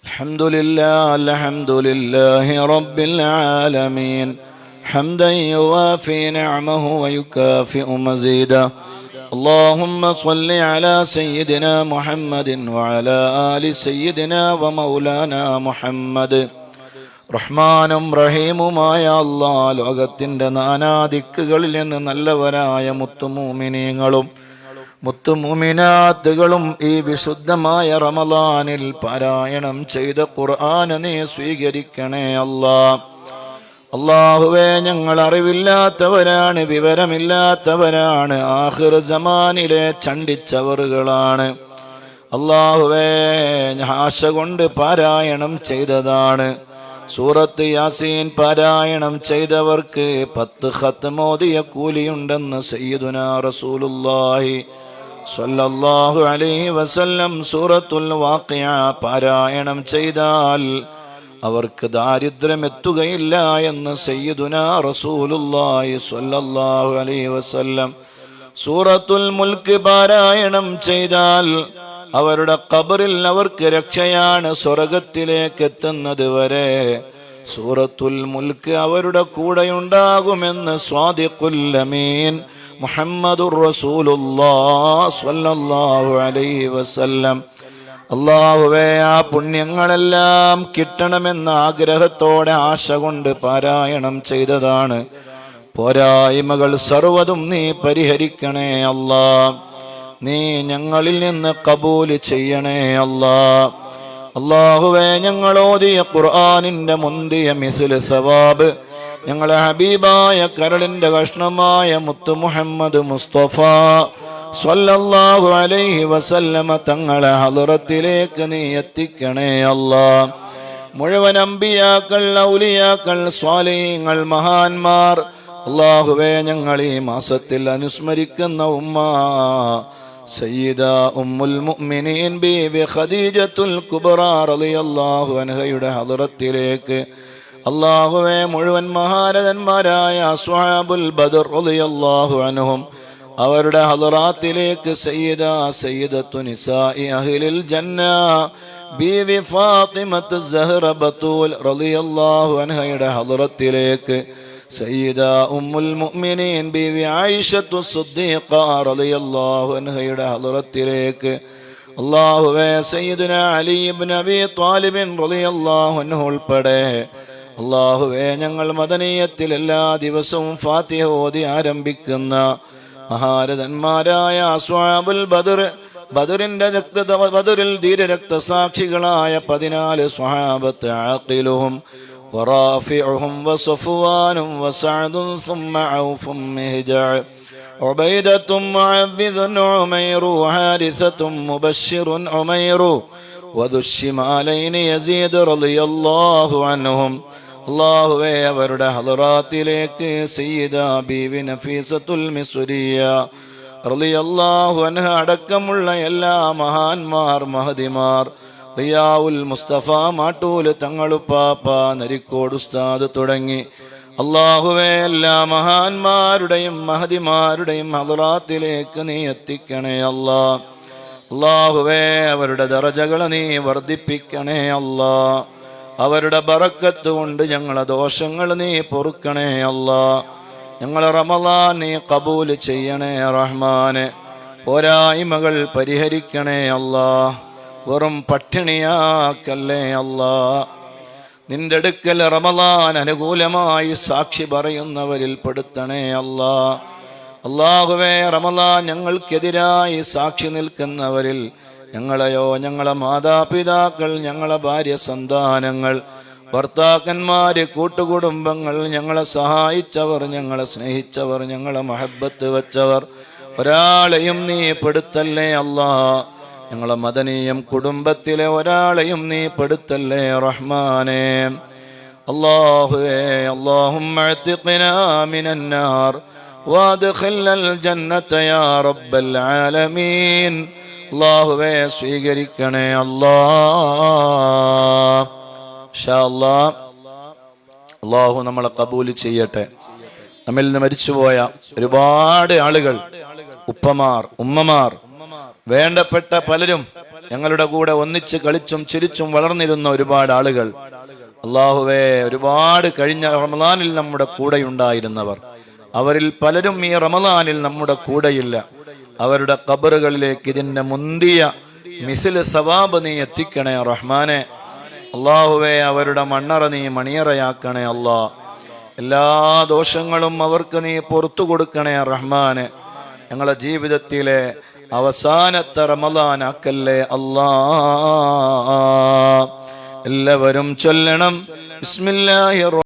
الحمد لله رب العالمين حمدا يوافي نعمه ويكافئ مزيدا. اللهم صل على سيدنا محمد وعلى آل سيدنا ومولانا محمد. റഹ്മാനും റഹീമുമായ അല്ലാഹ്, ലോകത്തിന്റെ നാനാദിക്കുകളിൽ നിന്ന് നല്ലവരായ മുത്തുമൂമിനീങ്ങളും മുത്തുമൂമിനാത്തുകളും ഈ വിശുദ്ധമായ റമളാനിൽ പാരായണം ചെയ്ത ഖുർആൻ നീ സ്വീകരിക്കണേ അല്ലാഹ്. അല്ലാഹുവേ, ഞങ്ങൾ അറിവില്ലാത്തവരാണ്, വിവരമില്ലാത്തവരാണ്, ആഖിർ സമാനിലെ ചണ്ടിച്ചവറുകളാണ്. അല്ലാഹുവേ, ആശ കൊണ്ട് പാരായണം ചെയ്തതാണ്. സൂറത്ത് യാസീൻ പാരായണം ചെയ്തവർക്ക് 10 ഖത്മ് ഓതിയ കൂലിയുണ്ടെന്ന് സയ്യിദുനാ റസൂലുള്ളാഹി സ്വല്ലല്ലാഹു അലൈഹി വസല്ലം. സൂറത്തുൽ വാഖിഅ പാരായണം ചെയ്താൽ അവർക്ക് ദാരിദ്ര്യം എത്തുകയില്ല എന്ന് സയ്യിദുനാ റസൂലുള്ളാഹി സ്വല്ലല്ലാഹു അലൈഹി വസല്ലം. സൂറത്തുൽ മുൽക്ക് പാരായണം ചെയ്താൽ അവരുടെ ഖബറിൽ അവർക്ക് രക്ഷയാണ്, സ്വർഗത്തിലേക്ക് എത്തുന്നത് വരെ സൂറത്തുൽ മുൽക്ക് അവരുടെ കൂടെയുണ്ടാകുമെന്ന് സ്വാദിഖുൽ അമീൻ മുഹമ്മദുർ റസൂലുള്ളാഹി സ്വല്ലല്ലാഹു അലൈഹി വസല്ലം. അല്ലാഹുവേ, ആ പുണ്യങ്ങളെല്ലാം കിട്ടണമെന്ന ആഗ്രഹത്തോടെ ആശ കൊണ്ട് പാരായണം ചെയ്തതാണ്. പോരായ്മകൾ സർവ്വതും നീ പരിഹരിക്കണേ അല്ലാഹ്. നീ ഞങ്ങളിൽ നിന്ന് കബൂൽ ചെയ്യണേ അല്ലാഹ്. അല്ലാഹുവേ, ഞങ്ങൾ ഓതിയ ഖുർആനിന്റെ മുന്തിയ മിസ്ൽ സവാബ് ഞങ്ങളെ ഹബീബായ കരളിന്റെ കഷ്ണമായ മുത്തു മുഹമ്മദ് മുസ്തഫ സ്വല്ലല്ലാഹു അലൈഹി വസല്ലമ തങ്ങളെ ഹളറത്തിലേക്ക് നീ എത്തിക്കണേ അല്ലാഹ്. മുഴുവൻ അമ്പിയാക്കൾ, ഔലിയാക്കൾ, സ്വാലിഹീങ്ങൾ, മഹാന്മാർ അല്ലാഹുവേ, ഞങ്ങൾ ഈ മാസത്തിൽ അനുസ്മരിക്കുന്ന ഉമ്മ സയ്യിദ ഉമ്മുൽ മുഅ്മിനീൻ ബീവി ഖദീജത്തുൽ കുബ്ര റളിയല്ലാഹു അൻഹയുടെ ഹളറത്തിലേക്ക് അല്ലാഹുവേ, മുഴുവൻ മഹാരഥന്മാരായ അസ്ഹാബുൽ ബദർ റളിയല്ലാഹു അൻഹും അവരുടെ ഹളറാത്തിലേക്ക് സയ്യിദത്തു നിസാഇ അഹ്ലിൽ ജന്ന ബീവി ഫാത്തിമത്ത് സഹ്റ ബത്തൂൽ റളിയല്ലാഹു അൻഹയുടെ ഹളറത്തിലേക്ക് സയ്യിദ ഉമ്മുൽ മുഅ്മിനീൻ ബീവി ആയിഷത്തു സിദ്ദീഖ റളിയല്ലാഹു അൻഹയുടെ ഹളറത്തിലേക്ക് അല്ലാഹുവേ, സയ്യിദുനാ അലി ഇബ്നു അബീ ത്വാലിബ് റളിയല്ലാഹു അൻഹു ഉൾപ്പെടെ അല്ലാഹുവേ, ഞങ്ങൾ മദനിയത്തിൽ എല്ലാ ദിവസവും ഫാത്തിഹ ഓതി ആരംഭിക്കുന്ന മഹാരഥന്മാരായ അസ്ഹാബുൽ ബദർ, ബദറിൽ ധീരരക്തസാക്ഷികളായ 14 സ്വഹാബത്ത് ആഖിലുഹും ورافعهم وصفوان وسعد ثم عوف مهجع عبيدة معذذ عمير وحارثة مبشر عمير وذو الشمالين يزيد رضي الله عنهم. അല്ലാഹുവേ, അവരുടെ ഹളറാത്തിലേക്ക് സയ്യിദ ബീവി നഫീസത്തുൽ മിസ്രിയ റളിയല്ലാഹു അൻഹ അടക്കമുള്ള എല്ലാ മഹാന്മാർ, മഹദിമാർ, ദിയാഉൽ മുസ്തഫ മാട്ടൂല് തങ്ങളുപ്പാപ്പ, നരിക്കോട് ഉസ്താദ് തുടങ്ങി അല്ലാഹുവേ, എല്ലാ മഹാന്മാരുടെയും മഹദിമാരുടെയും ഹളറാത്തിലേക്ക് നീ എത്തിക്കണേ അല്ലാഹ്. അല്ലാഹുവേ, അവരുടെ ദറജകൾ നീ വർദ്ധിപ്പിക്കണേ അല്ലാഹ്. അവരുടെ ബറക്കത്ത് കൊണ്ട് ഞങ്ങളെ ദോഷങ്ങൾ നീ പൊറുക്കണേ അല്ലാഹ്. ഞങ്ങളെ റമളാൻ നീ കബൂൽ ചെയ്യണേ റഹ്മാനെ. പോരായ്മകൾ പരിഹരിക്കണേ അല്ലാഹ്. വെറും പട്ടിണിയാക്കല്ലേ അല്ലാഹ്. നിന്റെ അടുക്കൽ റമളാൻ അനുകൂലമായി സാക്ഷി പറയുന്നവരിൽ പെടുത്തണേ അല്ലാഹ്. അല്ലാഹുവേ, റമളാൻ ഞങ്ങൾക്കെതിരായി സാക്ഷി നിൽക്കുന്നവരിൽ ഞങ്ങളെയോ, ഞങ്ങളെ മാതാപിതാക്കൾ, ഞങ്ങളെ ഭാര്യ സന്താനങ്ങൾ, ഭർത്താക്കന്മാര്, കൂട്ടുകുടുംബങ്ങൾ, ഞങ്ങളെ സഹായിച്ചവർ, ഞങ്ങളെ സ്നേഹിച്ചവർ, ഞങ്ങളെ മഹബത്ത് വെച്ചവർ ഒരാളെയും നീ പെടുത്തല്ലേ അല്ലാഹ്. ഞങ്ങളെ മദനീയം കുടുംബത്തിലെ ഒരാളെയും നീ പെടുത്തല്ലേ റഹ്മാനേ. അല്ലാഹുവേ, അല്ലാഹുമ്മ അഅ്തിഖ്നാ മിനന്നാർ വഅദ്ഖിൽനൽ ജന്നത യാ റബ്ബൽ ആലമീൻ. അല്ലാഹുവേ, സ്വീകരിക്കണേ അല്ലാഹ്. ഇൻഷാ അല്ലാഹ് അല്ലാഹു നമ്മളെ കബൂൽ ചെയ്യട്ടെ. നമ്മിൽ നിന്ന് മരിച്ചുപോയ ഒരുപാട് ആളുകൾ, ഉപ്പമാർ, ഉമ്മമാർ, വേണ്ടപ്പെട്ട പലരും ഞങ്ങളുടെ കൂടെ ഒന്നിച്ച് കളിച്ചും ചിരിച്ചും വളർന്നിരുന്ന ഒരുപാട് ആളുകൾ, അള്ളാഹുവേ, ഒരുപാട് കഴിഞ്ഞ റമദാനിൽ നമ്മുടെ കൂടെയുണ്ടായിരുന്നവർ, അവരിൽ പലരും ഈ റമദാനിൽ നമ്മുടെ കൂടെയില്ല. അവരുടെ ഖബറുകളിലേക്ക് ഇതിന്റെ മുന്തിയ മിസില് സവാബ് നീ എത്തിക്കണേ റഹ്മാനെ. അള്ളാഹുവേ, അവരുടെ മണ്ണറ നീ മണിയറയാക്കണേ അല്ലാ. എല്ലാ ദോഷങ്ങളും അവർക്ക് നീ പുറത്തു കൊടുക്കണേ റഹ്മാനെ. ഞങ്ങളുടെ ജീവിതത്തിലെ അവസാനത്തെ റമദാൻ ആക്കല്ലേ അല്ലാ. എല്ലാവരും ചൊല്ലണം ബിസ്മില്ലാഹിർ